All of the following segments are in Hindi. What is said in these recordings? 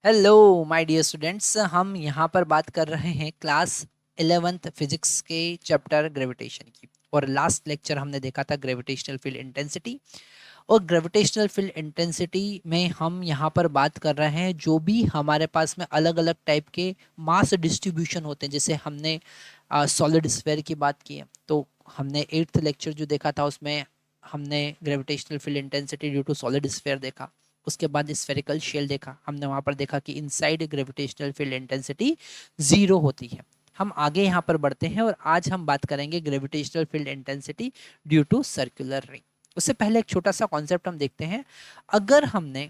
हेलो माय डियर स्टूडेंट्स, हम यहाँ पर बात कर रहे हैं क्लास 11th फिजिक्स के चैप्टर ग्रेविटेशन की। और लास्ट लेक्चर हमने देखा था ग्रेविटेशनल फील्ड इंटेंसिटी। और ग्रेविटेशनल फील्ड इंटेंसिटी में हम यहाँ पर बात कर रहे हैं जो भी हमारे पास में अलग अलग टाइप के मास डिस्ट्रीब्यूशन होते हैं। जैसे हमने सॉलिड स्फीयर की बात की है, तो हमने 8th लेक्चर जो देखा था उसमें हमने gravitational field intensity due to solid sphere देखा। उसके बाद स्फेरिकल शेल देखा, हमने वहां पर देखा कि इनसाइड ग्रेविटेशनल फील्ड इंटेंसिटी 0 होती है। हम आगे यहाँ पर बढ़ते हैं और आज हम बात करेंगे gravitational field intensity due to circular ring. उससे पहले एक छोटा सा कॉन्सेप्ट हम देखते हैं। अगर हमने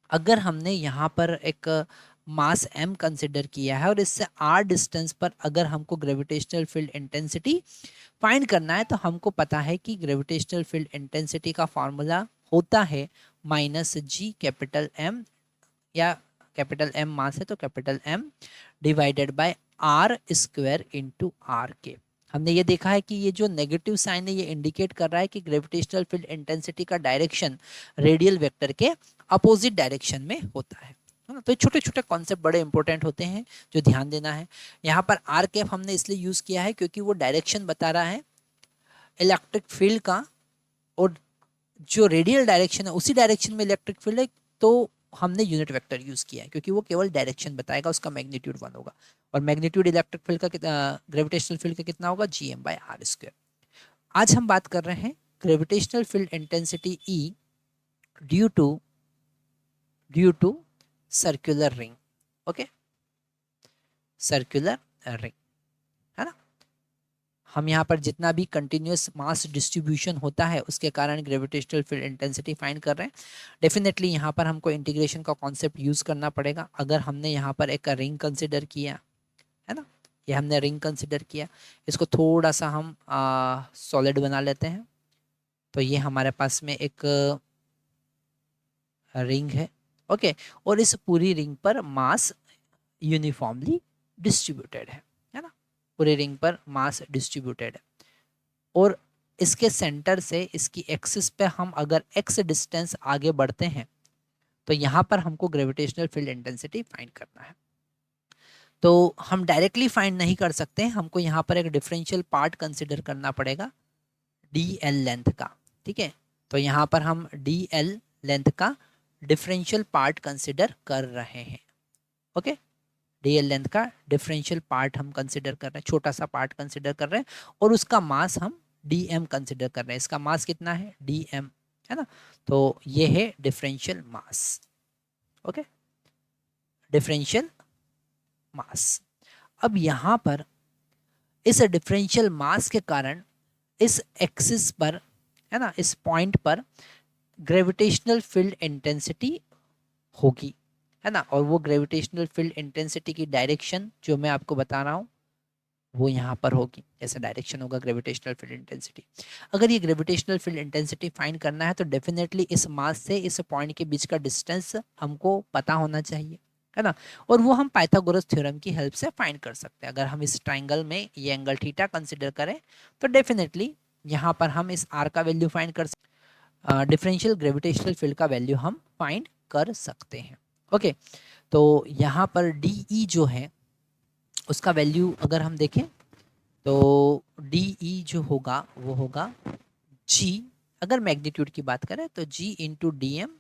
अगर हमने यहाँ पर एक मास m कंसिडर किया है और इससे r डिस्टेंस पर अगर हमको ग्रेविटेशनल फील्ड इंटेंसिटी फाइंड करना है, तो हमको पता है कि ग्रेविटेशनल फील्ड इंटेंसिटी का फॉर्मूला होता है -g कैपिटल M, या कैपिटल M मास है तो capital M divided by are square into R के। हमने ये देखा है कि ये जो नेगेटिव साइन है ये इंडिकेट कर रहा है कि ग्रेविटेशनल फील्ड इंटेंसिटी का डायरेक्शन रेडियल वेक्टर के अपोजिट डायरेक्शन में होता है ना। तो छोटे छोटे कॉन्सेप्ट बड़े इंपॉर्टेंट होते हैं जो ध्यान देना है। यहाँ पर आर कैप हमने इसलिए यूज किया है क्योंकि वो डायरेक्शन बता रहा है इलेक्ट्रिक फील्ड का, और जो रेडियल डायरेक्शन है उसी डायरेक्शन में इलेक्ट्रिक फील्ड है, तो हमने यूनिट वेक्टर यूज किया है क्योंकि वो केवल डायरेक्शन बताएगा, उसका मैग्नीट्यूड 1 होगा। और मैग्नीट्यूड इलेक्ट्रिक फील्ड का ग्रेविटेशनल फील्ड का कितना होगा, Gm/r²। आज हम बात कर रहे हैं gravitational field intensity E due to circular ring. Okay, circular ring है ना। हम यहाँ पर जितना भी कंटिन्यूस मास डिस्ट्रीब्यूशन होता है उसके कारण ग्रेविटेशनल फील्ड इंटेंसिटी फाइंड कर रहे हैं। डेफिनेटली यहाँ पर हमको इंटीग्रेशन का कॉन्सेप्ट यूज करना पड़ेगा। अगर हमने यहाँ पर एक रिंग कंसिडर किया है ना, ये हमने रिंग कंसिडर किया, इसको थोड़ा सा हम सॉलिड बना लेते हैं। तो ये हमारे पास में एक रिंग है। ओके, और इस पूरी रिंग पर मास यूनिफॉर्मली डिस्ट्रीब्यूटेड है ना। पूरे रिंग पर मास डिस्ट्रीब्यूटेड है और इसके सेंटर से इसकी एक्सिस पे हम अगर x डिस्टेंस आगे बढ़ते हैं तो यहाँ पर हमको ग्रेविटेशनल फील्ड इंटेंसिटी फाइंड करना है। तो हम डायरेक्टली फाइंड नहीं कर सकते, हमको यहाँ पर एक डिफरेंशियल पार्ट कंसिडर करना पड़ेगा dl लेंथ का। ठीक है, तो यहाँ पर हम dl लेंथ का डिफरेंशियल पार्ट कंसिडर कर रहे हैं। ओके, dl लेंथ का डिफरेंशियल पार्ट हम कंसिडर कर रहे हैं, छोटा सा पार्ट कंसिडर कर रहे हैं और उसका मास हम dm कंसिडर कर रहे हैं। इसका मास कितना है, dm है ना। तो ये है differential mass. Okay, differential mass. अब यहाँ पर इस डिफरेंशियल मास के कारण इस एक्सिस पर है ना, इस पॉइंट पर ग्रेविटेशनल फील्ड इंटेंसिटी होगी है ना। और वो ग्रेविटेशनल फील्ड इंटेंसिटी की डायरेक्शन जो मैं आपको बता रहा हूँ वो यहाँ पर होगी। ऐसा डायरेक्शन होगा ग्रेविटेशनल फील्ड इंटेंसिटी। अगर ये ग्रेविटेशनल फील्ड इंटेंसिटी फाइंड करना है तो डेफिनेटली इस मास से इस पॉइंट के बीच का डिस्टेंस हमको पता होना चाहिए है ना। और वो हम पाइथागोरस थ्योरम की हेल्प से फाइंड कर सकते हैं। अगर हम इस ट्राइंगल में ये एंगल थीटा कंसिडर करें तो डेफिनेटली यहाँ पर हम इस आर का वैल्यू फाइंड कर सकते, डिफरेंशियल ग्रेविटेशनल फील्ड का वैल्यू हम फाइंड कर सकते हैं। ओके, तो यहाँ पर डी ई जो है उसका वैल्यू अगर हम देखें तो डी ई जो होगा वो होगा जी, अगर मैग्नीट्यूड की बात करें तो G into D M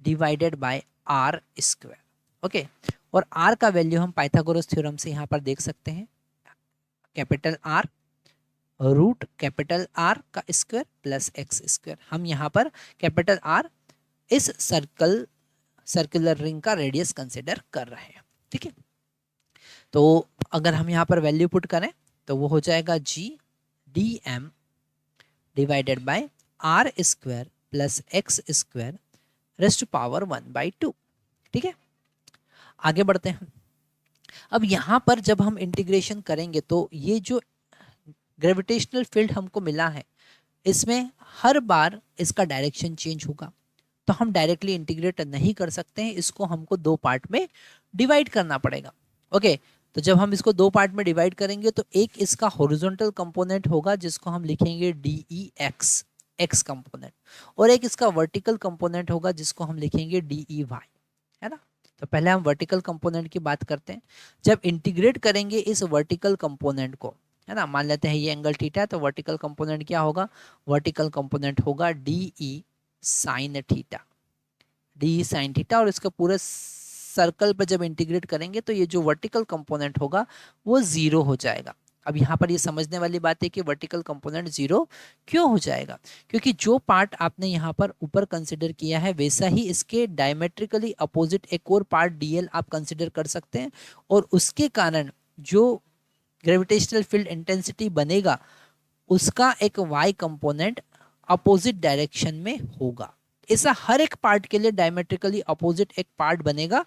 divided by are square. Okay, और आर का वैल्यू हम पाइथागोरस थ्योरम से यहाँ पर देख सकते हैं, capital R root capital R का स्क्वायर प्लस एक्स स्क्वायर। हम यहाँ पर कैपिटल आर इस सर्कुलर रिंग का रेडियस कंसिडर कर रहे हैं। ठीक है, तो अगर हम यहाँ पर वैल्यू पुट करें तो वो हो जाएगा G D M divided by are square plus x square raised to power 1/2। ठीक है, आगे बढ़ते हैं। अब यहाँ पर जब हम इंटीग्रेशन करेंगे तो ये जो ग्रेविटेशनल फील्ड हमको मिला है इसमें हर बार इसका डायरेक्शन चेंज होगा, तो हम डायरेक्टली इंटीग्रेट नहीं कर सकते हैं, इसको हमको दो पार्ट में डिवाइड करना पड़ेगा। ओके, तो जब हम इसको दो पार्ट में डिवाइड करेंगे तो एक इसका हॉरिजॉन्टल कंपोनेंट होगा जिसको हम लिखेंगे D E x, x component, और एक इसका वर्टिकल कंपोनेंट होगा जिसको हम लिखेंगे डी ई वाई है ना। तो पहले हम वर्टिकल कंपोनेंट की बात करते हैं। जब इंटीग्रेट करेंगे इस वर्टिकल कंपोनेंट को, है ना, मान लेते हैं ये एंगल थीटा है, तो वर्टिकल कंपोनेंट क्या होगा, वर्टिकल कंपोनेंट होगा D E sine theta, D sine theta. और इसका पूरे सर्कल पर जब इंटीग्रेट करेंगे तो ये जो वर्टिकल कंपोनेंट होगा वो जीरो हो जाएगा। अब यहाँ पर ये समझने वाली बात है कि वर्टिकल कंपोनेंट जीरो क्यों हो जाएगा, क्योंकि जो पार्ट आपने यहाँ पर ऊपर कंसिडर किया है वैसा ही इसके डायमेट्रिकली अपोजिट एक और पार्ट डीएल आप कंसिडर कर सकते हैं, और उसके कारण जो ग्रेविटेशनल फील्ड इंटेंसिटी बनेगा उसका एक वाई कंपोनेंट अपोजिट डायरेक्शन में होगा। ऐसा हर एक पार्ट के लिए डायमेट्रिकली अपोजिट एक पार्ट बनेगा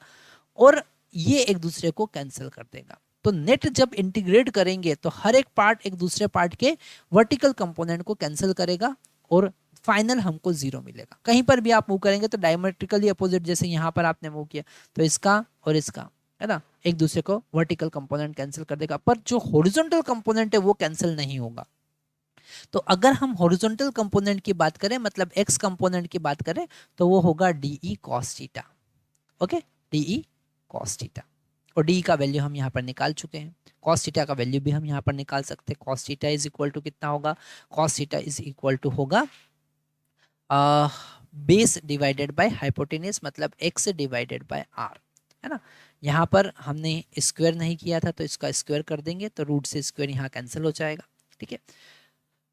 और ये एक दूसरे को कैंसिल कर देगा। तो नेट जब इंटीग्रेट करेंगे तो हर एक पार्ट एक दूसरे पार्ट के वर्टिकल कंपोनेंट को कैंसिल करेगा और फाइनल हमको जीरो मिलेगा। कहीं पर भी आप मूव करेंगे तो डायमेट्रिकली अपोजिट, जैसे यहाँ पर आपने मूव किया तो इसका और इसका, है ना, एक दूसरे को वर्टिकल कंपोनेंट कैंसिल कर देगा, पर जो हॉरिजॉन्टल कंपोनेंट है वो कैंसिल नहीं होगा। तो अगर हम हॉरिजॉन्टल कंपोनेंट की बात करें, मतलब एक्स कंपोनेंट की बात करें, तो वो होगा D E cos theta. Okay, D E cos theta, और डी का वैल्यू हम यहाँ पर निकाल चुके हैं। कॉस थीटा का वैल्यू भी हम यहाँ पर निकाल सकते हैं। Cos theta is equal to कितना होगा, cos theta is equal to होगा बेस डिवाइडेड बाय हाइपोटेनस, मतलब एक्स डिवाइडेड बाय आर, है ना। यहाँ पर हमने स्क्वायर नहीं किया था तो इसका स्क्वायर कर देंगे तो रूट से स्क्वायर यहाँ कैंसिल हो जाएगा। ठीक है,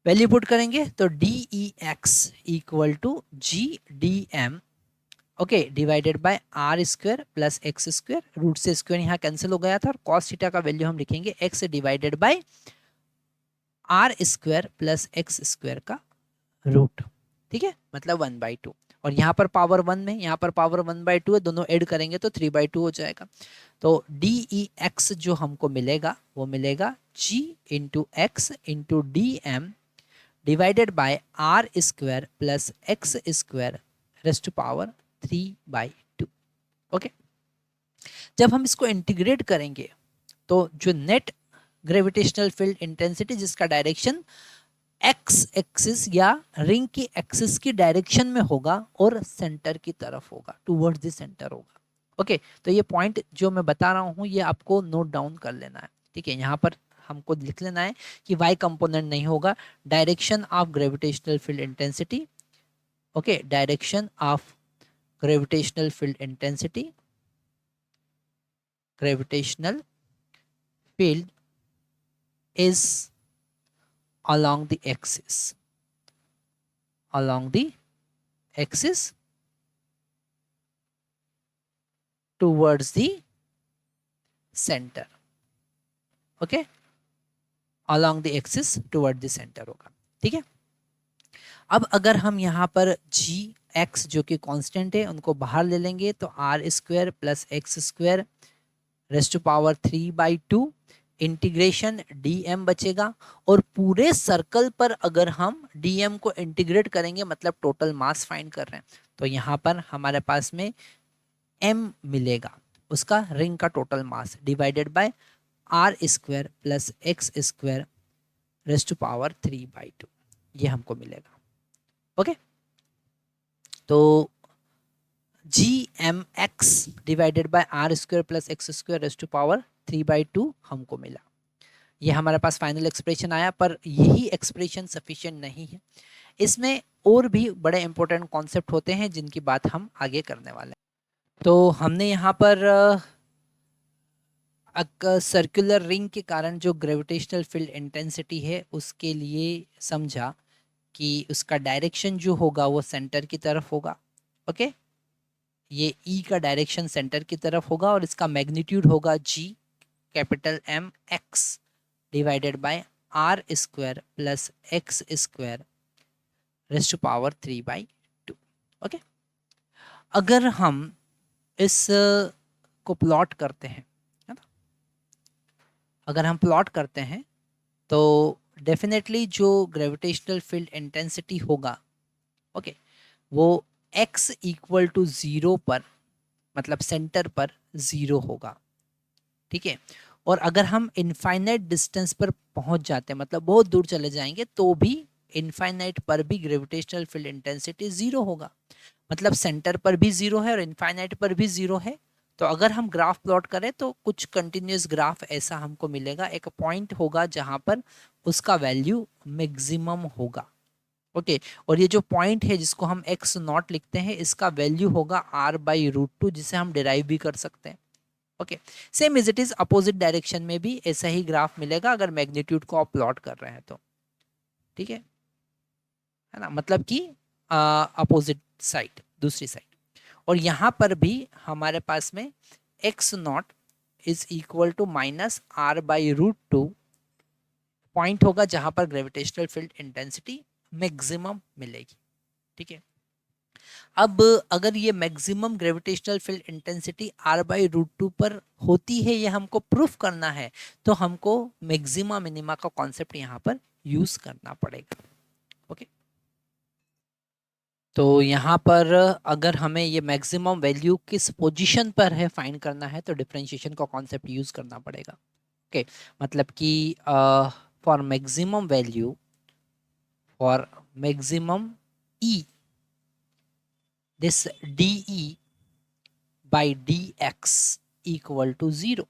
वैल्यू पुट करेंगे तो D E X equal to G D M, okay, divided by are square plus x square, root से स्क्वायर यहाँ कैंसिल हो गया था, और कॉस थीटा का वैल्यू हम लिखेंगे X divided by are square plus x square का रूट। ठीक है, मतलब 1/2, और यहाँ पर पावर 1 में, यहाँ पर पावर 1/2 है, दोनों ऐड करेंगे तो 3/2 हो जाएगा। तो डी ई एक्स जो हमको मिलेगा वो मिलेगा G into X into D M divided by are square plus x square raised to power 3/2। Okay, जब हम इसको इंटीग्रेट करेंगे तो जो नेट ग्रेविटेशनल फील्ड इंटेंसिटी जिसका डायरेक्शन एक्स एक्सिस या रिंग की एक्सिस की डायरेक्शन में होगा और सेंटर की तरफ होगा, टुवर्ड्स द सेंटर होगा। ओके, तो ये पॉइंट जो मैं बता रहा हूँ ये आपको नोट डाउन कर लेना है। ठीक है, यहाँ पर हमको लिख लेना है कि वाई कंपोनेंट नहीं होगा, direction of gravitational field intensity, okay, direction of gravitational field intensity, gravitational field is along the axis, along the axis towards the center, okay, along the axis toward the center होगा। ठीक है, अब अगर हम यहाँ पर जी एक्स जो कि कांस्टेंट है उनको बाहर ले लेंगे तो R square plus x square raised to power 3/2 integration dm बचेगा, और पूरे सर्कल पर अगर हम dm को इंटीग्रेट करेंगे मतलब टोटल मास फाइंड कर रहे हैं तो यहाँ पर हमारे पास में m मिलेगा, उसका रिंग का total mass divided by are square plus x square raised to power 3/2, ये हमको मिलेगा। ओके, तो G M x divided by are square plus x square raised to power 3/2 हमको मिला। ये हमारे पास फाइनल एक्सप्रेशन आया, पर यही एक्सप्रेशन सफिशिएंट नहीं है, इसमें और भी बड़े इंपॉर्टेंट कॉन्सेप्ट होते हैं जिनकी बात हम आगे करने वाले हैं। तो हमने यहाँ पर सर्कुलर रिंग के कारण जो ग्रेविटेशनल फील्ड इंटेंसिटी है उसके लिए समझा कि उसका डायरेक्शन जो होगा वो सेंटर की तरफ होगा। ओके, ये ई का डायरेक्शन सेंटर की तरफ होगा और इसका मैग्नीट्यूड होगा G capital M x divided by are square plus x square raised to power 3/2। Okay, अगर हम इस को प्लॉट करते हैं, है ना, अगर हम प्लॉट करते हैं तो डेफिनेटली जो ग्रेविटेशनल फील्ड इंटेंसिटी होगा, ओके, वो x इक्वल टू 0 पर, मतलब सेंटर पर 0 होगा। ठीक है, और अगर हम इनफाइनाइट डिस्टेंस पर पहुंच जाते हैं, मतलब बहुत दूर चले जाएंगे, तो भी इनफाइनाइट पर भी ग्रेविटेशनल फील्ड इंटेंसिटी 0 होगा, मतलब सेंटर पर भी 0 है और इनफाइनाइट पर भी 0 है, तो अगर हम ग्राफ प्लॉट करें तो कुछ कंटिन्यूस ग्राफ ऐसा हमको मिलेगा, एक पॉइंट होगा जहां पर उसका वैल्यू मैक्सिमम होगा। ओके, और ये जो पॉइंट है जिसको हम एक्स नॉट लिखते हैं, इसका वैल्यू होगा r/√2, जिसे हम डिराइव भी कर सकते हैं। Okay, same is it is opposite direction में भी ऐसा ही ग्राफ मिलेगा अगर मैग्नीट्यूड को आप प्लॉट कर रहे हैं तो। ठीक है ना, मतलब कि अपोजिट साइड, दूसरी साइड। और यहाँ पर भी हमारे पास में X naught is equal to -r/√2 point होगा जहां पर ग्रेविटेशनल फील्ड इंटेंसिटी मैक्सिमम मिलेगी। ठीक है, अब अगर ये maximum gravitational field intensity r/√2 पर होती है, ये हमको प्रूफ करना है, तो हमको मैक्सिमा मिनिमा का कॉन्सेप्ट यहाँ पर यूज करना पड़ेगा। ओके, तो यहाँ पर अगर हमें ये मैक्सिमम वैल्यू किस पोजीशन पर है फाइंड करना है, तो डिफरेंशिएशन का कॉन्सेप्ट यूज करना पड़ेगा। ओके, मतलब कि for maximum value, for maximum E, this dE by dx equal to 0।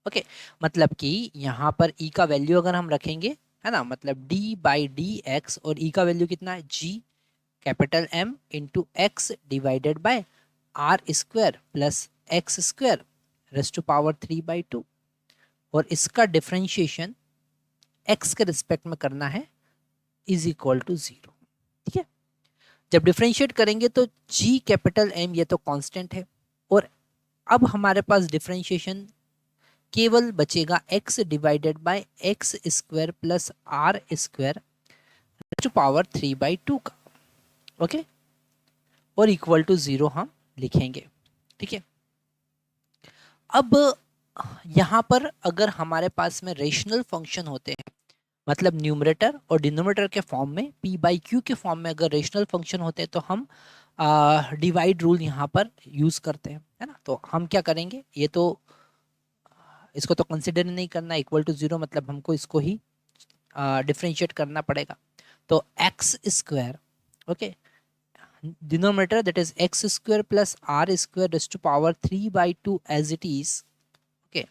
Okay, मतलब कि यहाँ पर E का वैल्यू अगर हम रखेंगे, है ना, मतलब d बाई डी एक्स, और E का वैल्यू कितना है, g capital M into X divided by are square plus x square raise to power 3/2, और इसका डिफरेंशिएशन x के रिस्पेक्ट में करना है इज इक्वल टू 0। ठीक है, जब डिफरेंशिएट करेंगे तो g कैपिटल M ये तो कांस्टेंट है, और अब हमारे पास डिफरेंशिएशन केवल बचेगा x divided by X square plus R square to power 3/2 का। ओके, और इक्वल टू 0 हम लिखेंगे। ठीक है, अब यहाँ पर अगर हमारे पास में रेशनल फंक्शन होते हैं, मतलब न्यूमरेटर और डिनोमिनेटर के फॉर्म में, p/q के फॉर्म में अगर रेशनल फंक्शन होते हैं, तो हम डिवाइड रूल यहाँ पर यूज करते हैं, है ना। तो हम क्या करेंगे, ये तो इसको तो कंसिडर नहीं करना, इक्वल टू 0, मतलब हमको इसको ही डिफरेंशिएट करना पड़ेगा। तो X square, okay, denominator that is X square plus R square raise to power 3/2 as it is. Okay,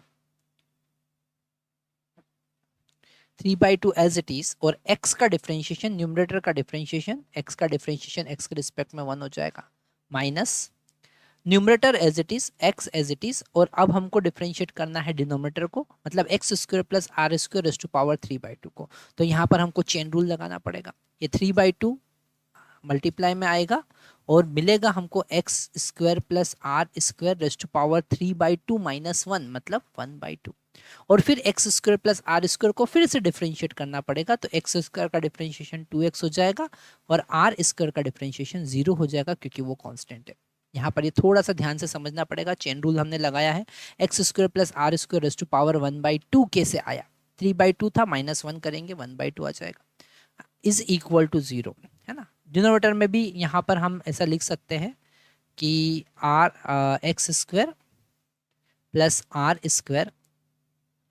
3/2 as it is, और x का डिफरेंशिएशन, न्यूमरेटर का डिफरेंशिएशन, x का डिफरेंशिएशन x के रिस्पेक्ट में 1 हो जाएगा, minus numerator as it is, x as it is, और अब हमको डिफरेंशिएट करना है डिनोमिनेटर को, मतलब X square plus R square raise to power 3/2 को। तो यहाँ पर हमको चेन रूल लगाना पड़ेगा, ये 3/2 मल्टीप्लाई में आएगा और मिलेगा हमको X square plus R square raise to power 3/2 minus 1, मतलब 1/2, और फिर X square plus R square को फिर से डिफरेंशिएट करना पड़ेगा, तो एक्स स्क्वायर का डिफरेंशिएशन 2x हो जाएगा और आर स्क्वायर का डिफरेंशिएशन 0 हो जाएगा, क्योंकि वो कांस्टेंट है। यहाँ पर ये थोड़ा सा ध्यान से समझना पड़ेगा, चेन रूल हमने लगाया है, X square plus R square raise to power 1/2 कैसे आया, 3/2 था, -1 करेंगे 1/2 आ जाएगा, इज इक्वल टू 0, है ना। डिनोमिनेटर में भी यहाँ पर हम ऐसा लिख सकते हैं कि X square plus R square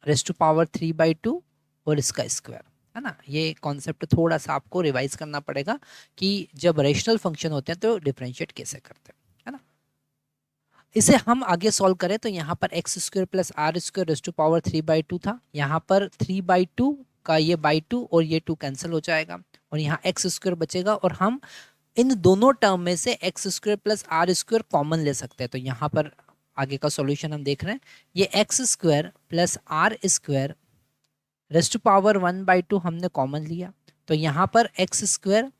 raise to power 3/2 और इसका स्क्वायर, है ना। ये कॉन्सेप्ट थोड़ा सा आपको रिवाइज करना पड़ेगा कि जब रेशनल फंक्शन होते हैं तो डिफरेंशिएट कैसे करते हैं, है ना। इसे हम आगे सॉल्व करें तो यहाँ पर X square plus R square raise to power 3/2 था, यहाँ पर 3/2 का ये बाई 2 और ये 2 कैंसिल हो जाएगा, और यहाँ एक्स स्क्वायर बचेगा, और हम इन दोनों टर्म में से X square plus R square common ले सकते हैं। तो यहाँ पर आगे का सॉल्यूशन हम देख रहे हैं, ये X square plus R square raise to power 1/2 हमने कॉमन लिया, तो यहाँ पर X square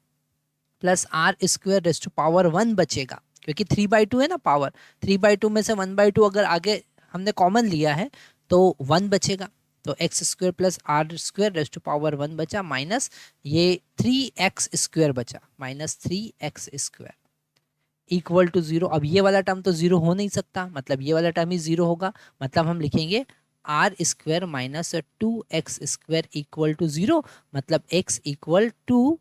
plus R square raise to power 1 बचेगा, क्योंकि 3/2 है ना पावर, 3/2 में से 1/2 अगर आगे हमने कॉमन लिया है तो 1 बचेगा, तो X square plus R square raise to power 1 बचा, माइनस ये 3x स्क्वायर बचा, -3x स्क्वायर इक्वल टू 0। अब ये वाला टर्म तो 0 हो नहीं सकता, मतलब ये वाला टर्म ही 0 होगा, मतलब हम लिखेंगे R square minus 2x square equal to 0, मतलब x equal to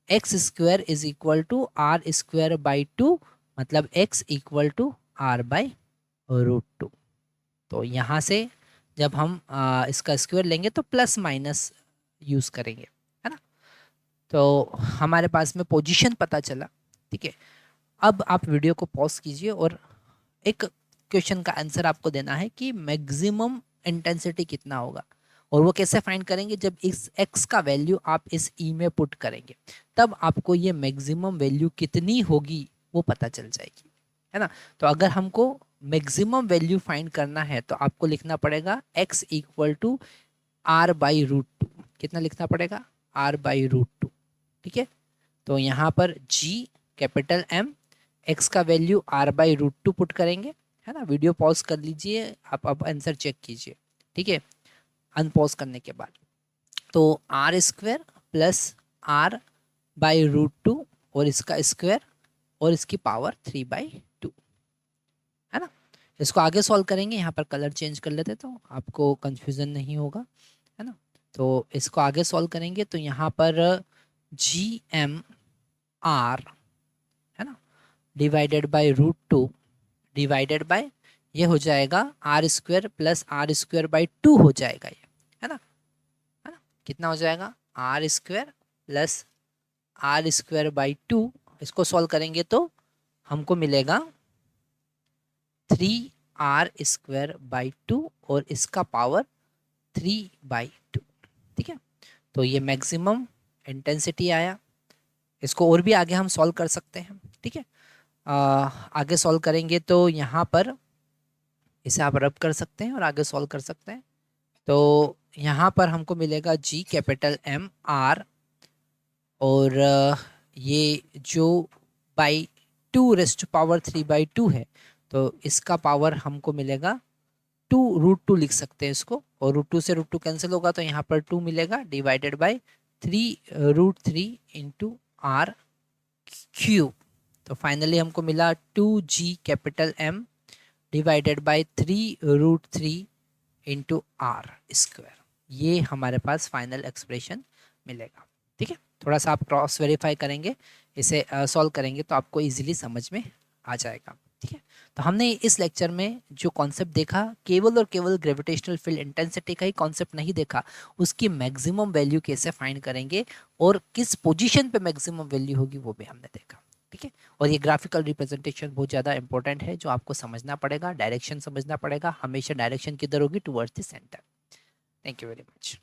X square is equal to R square by 2, मतलब x इक्वल टू r/√2। तो यहाँ से जब हम इसका स्क्वायर लेंगे तो प्लस माइनस यूज करेंगे, है ना। तो हमारे पास में पोजीशन पता चला। ठीक है, अब आप वीडियो को पॉज कीजिए और एक क्वेश्चन का आंसर आपको देना है कि मैक्सिमम इंटेंसिटी कितना होगा। और वो कैसे फाइंड करेंगे, जब इस x का वैल्यू आप इस e में पुट करेंगे तब आपको ये मैक्सिमम वैल्यू कितनी होगी वो पता चल जाएगी, है ना। तो अगर हमको मैक्सिमम वैल्यू फाइंड करना है तो आपको लिखना पड़ेगा x इक्वल टू r/√2। कितना लिखना पड़ेगा, r/√2, ठीक है। तो यहाँ पर g कैपिटल M, x का वैल्यू r/√2 पुट करेंगे, है ना। वीडियो पॉज कर लीजिए, आप अब आंसर चेक कीजिए, ठीक है, अनपॉज करने के बाद। तो r² प्लस r/√2 और इसका स्क्वायर और इसकी पावर 3/2, है ना। इसको आगे सॉल्व करेंगे, यहाँ पर कलर चेंज कर लेते तो आपको कंफ्यूजन नहीं होगा, है ना। तो इसको आगे सॉल्व करेंगे तो यहाँ पर GMR, है ना, डिवाइडेड बाय √2 डिवाइडेड बाय ये हो जाएगा r² प्लस r²/2 हो जाएगा ये, है ना, है ना। कितना हो जाएगा, r² प्लस r²/2। इसको सॉल्व करेंगे तो हमको मिलेगा 3r²/2 और इसका पावर 3/2, ठीक है। तो ये मैक्सिमम इंटेंसिटी आया। इसको और भी आगे हम सॉल्व कर सकते हैं, ठीक है। आगे सॉल्व करेंगे तो यहाँ पर इसे आप रब कर सकते हैं और आगे सॉल्व कर सकते हैं। तो यहाँ पर हमको मिलेगा G कैपिटल M R और ये जो बाई 2⁻³ है तो इसका पावर हमको मिलेगा 2√2 लिख सकते हैं इसको, और √2 से √2 कैंसिल होगा तो यहाँ पर 2 मिलेगा डिवाइडेड बाय 3√3 इंटू r³ तो फाइनली हमको मिला 2G capital M divided bye 3√3 into r²। ये हमारे पास फाइनल एक्सप्रेशन मिलेगा, ठीक है। थोड़ा सा आप क्रॉस वेरीफाई करेंगे, इसे सॉल्व करेंगे तो आपको इजीली समझ में आ जाएगा, ठीक है। तो हमने इस लेक्चर में जो कॉन्सेप्ट देखा, केवल और केवल ग्रेविटेशनल फील्ड इंटेंसिटी का ही कॉन्सेप्ट नहीं देखा, उसकी मैक्सिमम वैल्यू कैसे फाइंड करेंगे और किस पोजीशन पे मैक्सिमम वैल्यू होगी वो भी हमने देखा, ठीक है। और ये ग्राफिकल रिप्रेजेंटेशन बहुत ज़्यादा इंपॉर्टेंट है, जो आपको समझना पड़ेगा, डायरेक्शन समझना पड़ेगा, हमेशा डायरेक्शन किधर होगी, towards the centre. Thank you very much.